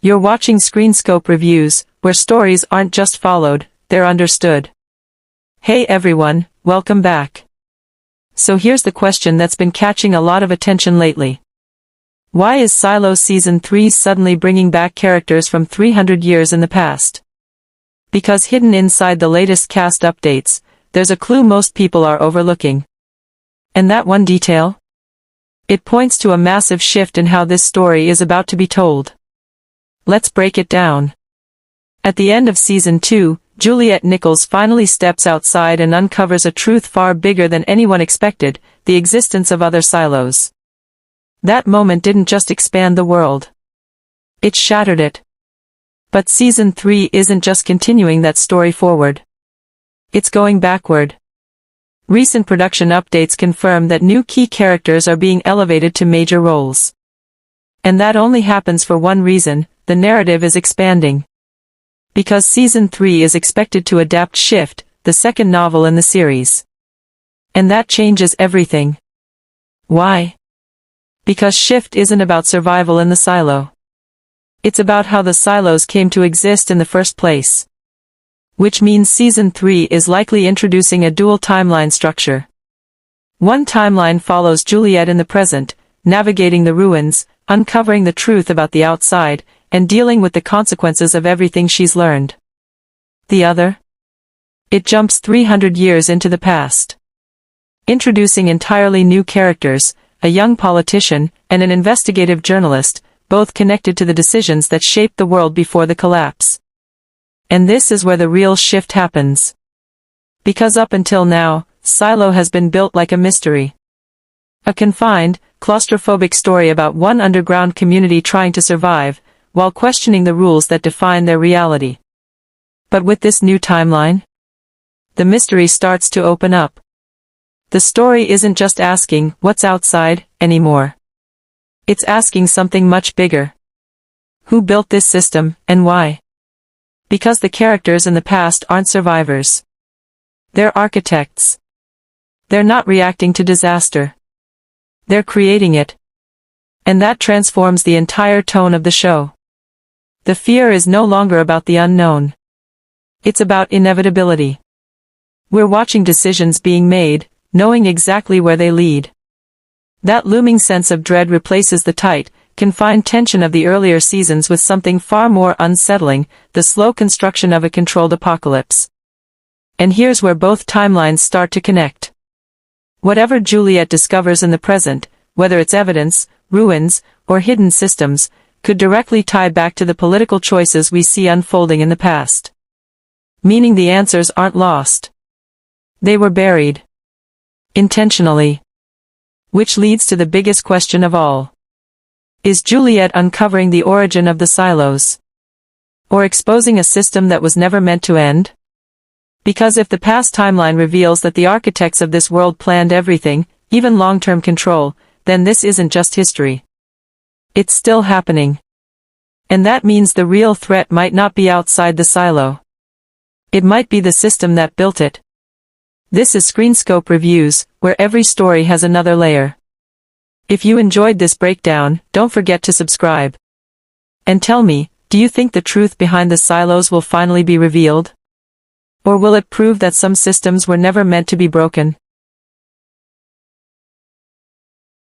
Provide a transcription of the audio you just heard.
You're watching Screenscope Reviews, where stories aren't just followed, they're understood. Hey everyone, welcome back. So here's the question that's been catching a lot of attention lately. Why is Silo Season 3 suddenly bringing back characters from 300 years in the past? Because hidden inside the latest cast updates, there's a clue most people are overlooking. And that one detail? It points to a massive shift in how this story is about to be told. Let's break it down. At the end of Season 2, Juliet Nichols finally steps outside and uncovers a truth far bigger than anyone expected, the existence of other silos. That moment didn't just expand the world. It shattered it. But Season 3 isn't just continuing that story forward. It's going backward. Recent production updates confirm that new key characters are being elevated to major roles. And that only happens for one reason: the narrative is expanding. Because Season 3 is expected to adapt Shift, the second novel in the series. And that changes everything. Why? Because Shift isn't about survival in the silo. It's about how the silos came to exist in the first place. Which means Season 3 is likely introducing a dual timeline structure. One timeline follows Juliet in the present, navigating the ruins, uncovering the truth about the outside, and dealing with the consequences of everything she's learned. The other? It jumps 300 years into the past. Introducing entirely new characters, a young politician, and an investigative journalist, both connected to the decisions that shaped the world before the collapse. And this is where the real shift happens. Because up until now, Silo has been built like a mystery. A confined, claustrophobic story about one underground community trying to survive, while questioning the rules that define their reality. But with this new timeline, the mystery starts to open up. The story isn't just asking, what's outside, anymore. It's asking something much bigger. Who built this system, and why? Because the characters in the past aren't survivors. They're architects. They're not reacting to disaster. They're creating it. And that transforms the entire tone of the show. The fear is no longer about the unknown. It's about inevitability. We're watching decisions being made, knowing exactly where they lead. That looming sense of dread replaces the tight, confined tension of the earlier seasons with something far more unsettling: the slow construction of a controlled apocalypse. And here's where both timelines start to connect. Whatever Juliet discovers in the present, whether it's evidence, ruins, or hidden systems, could directly tie back to the political choices we see unfolding in the past. Meaning the answers aren't lost. They were buried. Intentionally. Which leads to the biggest question of all. Is Juliet uncovering the origin of the silos? Or exposing a system that was never meant to end? Because if the past timeline reveals that the architects of this world planned everything, even long-term control, then this isn't just history. It's still happening. And that means the real threat might not be outside the silo. It might be the system that built it. This is Screenscope Reviews, where every story has another layer. If you enjoyed this breakdown, don't forget to subscribe. And tell me, do you think the truth behind the silos will finally be revealed? Or will it prove that some systems were never meant to be broken?